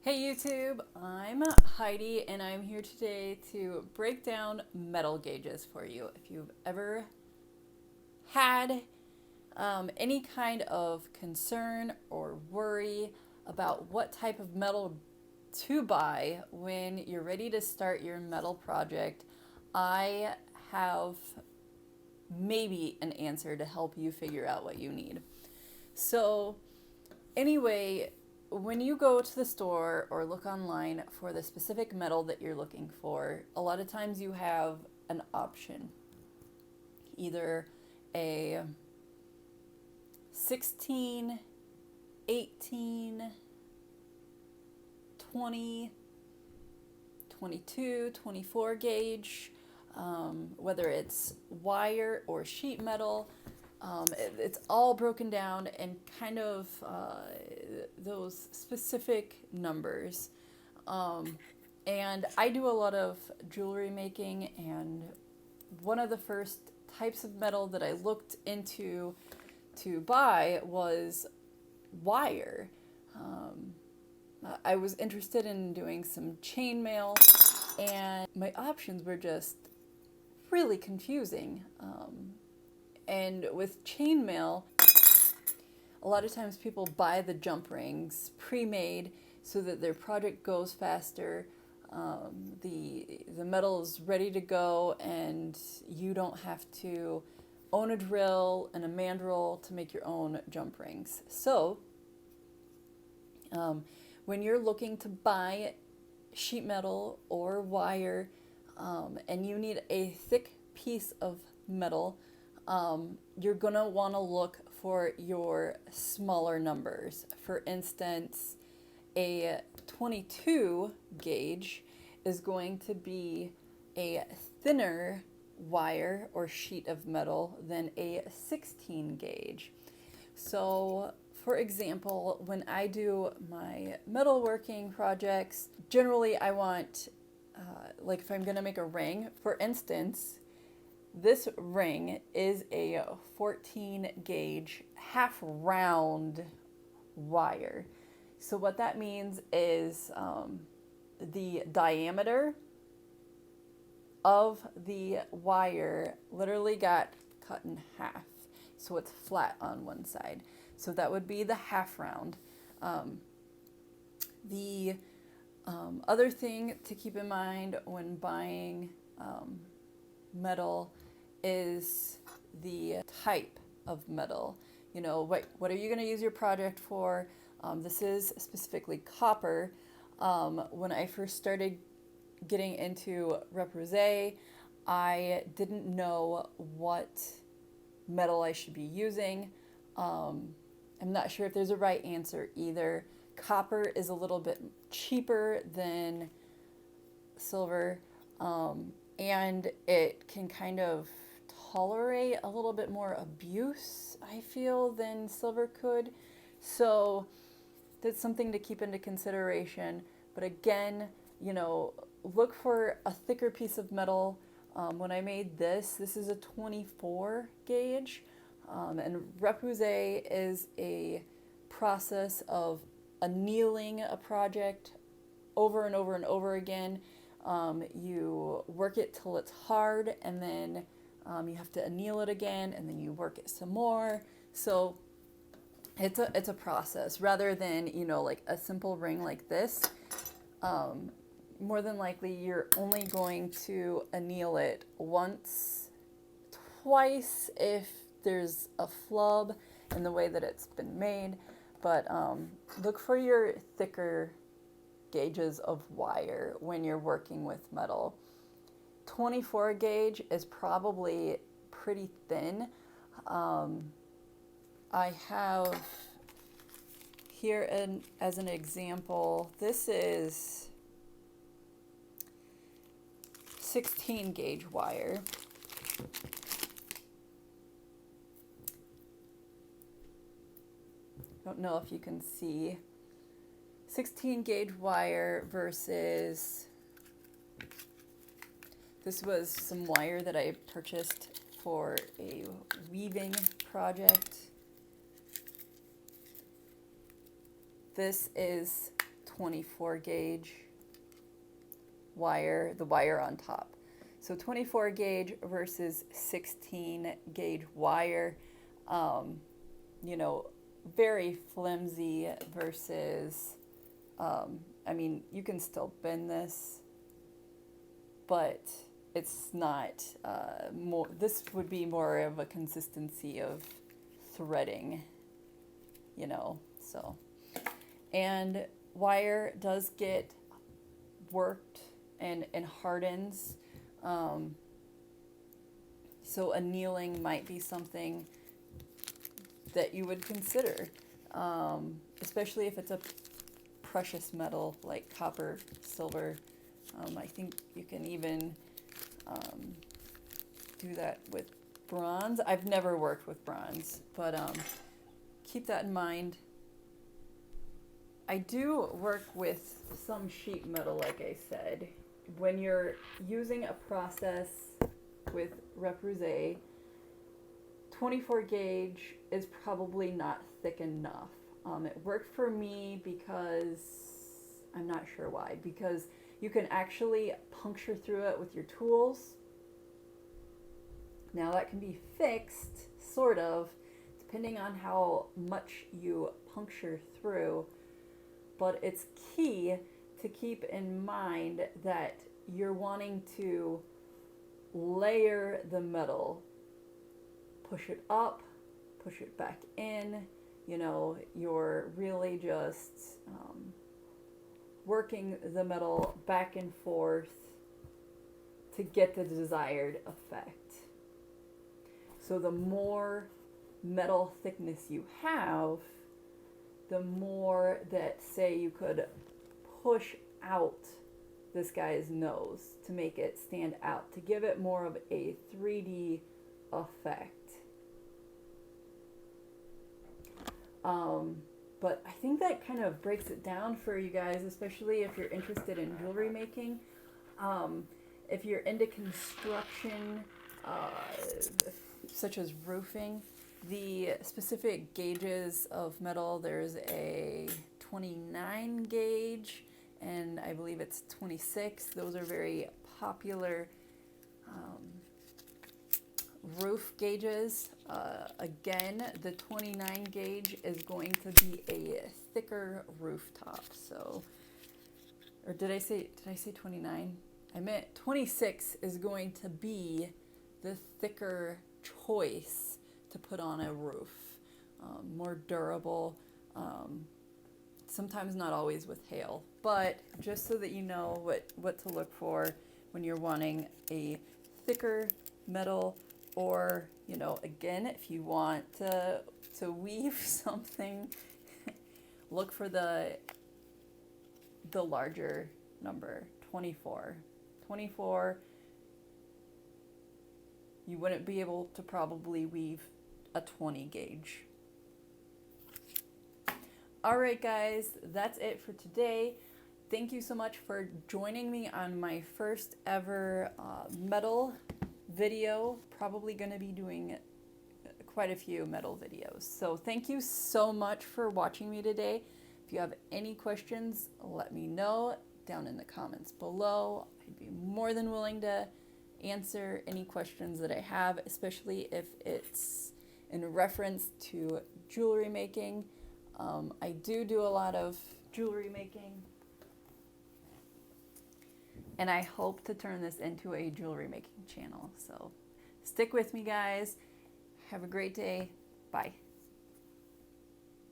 Hey YouTube, I'm Heidi and I'm here today to break down metal gauges for you. If you've ever had any kind of concern or worry about what type of metal to buy when you're ready to start your metal project, I have maybe an answer to help you figure out what you need. So anyway, when you go to the store or look online for the specific metal that you're looking for, a lot of times you have an option. Either a 16, 18, 20, 22, 24 gauge, whether it's wire or sheet metal. It's all broken down and kind of those specific numbers. And I do a lot of jewelry making, and one of the first types of metal that I looked into to buy was wire. I was interested in doing some chainmail, and my options were just really confusing. And with chainmail, a lot of times people buy the jump rings pre-made so that their project goes faster. The metal is ready to go, and you don't have to own a drill and a mandrel to make your own jump rings. So, when you're looking to buy sheet metal or wire, and you need a thick piece of metal, you're gonna want to look for your smaller numbers. For instance, a 22 gauge is going to be a thinner wire or sheet of metal than a 16 gauge. So, for example, when I do my metalworking projects, generally I want, like if I'm gonna make a ring, for instance, this ring is a 14 gauge half round wire. So what that means is the diameter of the wire literally got cut in half. So it's flat on one side. So that would be the half round. The other thing to keep in mind when buying metal is the type of metal. You know, what are you going to use your project for? This is specifically copper. When I first started getting into repoussé, I didn't know what metal I should be using. I'm not sure if there's a right answer either. Copper is a little bit cheaper than silver, and it can kind of tolerate a little bit more abuse, I feel, than silver could. So that's something to keep into consideration. But again, you know, look for a thicker piece of metal. When I made this is a 24 gauge. And repoussé is a process of annealing a project over and over and over again. You work it till it's hard, and then you have to anneal it again, and then you work it some more. So it's a process rather than, you know, like a simple ring like this. More than likely you're only going to anneal it once, twice if there's a flub in the way that it's been made. But look for your thicker gauges of wire when you're working with metal. 24 gauge is probably pretty thin. I have here as an example, this is 16 gauge wire. Don't know if you can see 16 gauge wire versus, this was some wire that I purchased for a weaving project. This is 24 gauge wire, the wire on top. So 24 gauge versus 16 gauge wire, you know, very flimsy versus, I mean, you can still bend this, but it's not more, this would be more of a consistency of threading, you know, so. And wire does get worked and hardens. So annealing might be something that you would consider, especially if it's a precious metal like copper, silver. I think you can even do that with bronze. I've never worked with bronze, but keep that in mind. I do work with some sheet metal, like I said. When you're using a process with Repoussé, 24 gauge is probably not thick enough. It worked for me because, I'm not sure why, because you can actually puncture through it with your tools. Now that can be fixed, sort of, depending on how much you puncture through. But it's key to keep in mind that you're wanting to layer the metal, push it up, push it back in. You know, you're really just working the metal back and forth to get the desired effect. So the more metal thickness you have, the more that, say, you could push out this guy's nose to make it stand out, to give it more of a 3D effect. But I think that kind of breaks it down for you guys, especially if you're interested in jewelry making. If you're into construction, such as roofing, the specific gauges of metal, there's a 29 gauge, and I believe it's 26. Those are very popular roof gauges. Again, the 29 gauge is going to be a thicker rooftop. So, or did I say 29? I meant 26 is going to be the thicker choice to put on a roof. More durable, sometimes not always with hail, but just so that you know what to look for when you're wanting a thicker metal, or, you know, again, if you want to weave something, look for the larger number, 24. 24, you wouldn't be able to probably weave a 20 gauge. All right, guys, that's it for today. Thank you so much for joining me on my first ever metal video. Probably going to be doing quite a few metal videos. So thank you so much for watching me today. If you have any questions, let me know down in the comments below. I'd be more than willing to answer any questions that I have, especially if it's in reference to jewelry making. I do a lot of jewelry making, and I hope to turn this into a jewelry making channel. So stick with me, guys. Have a great day. Bye.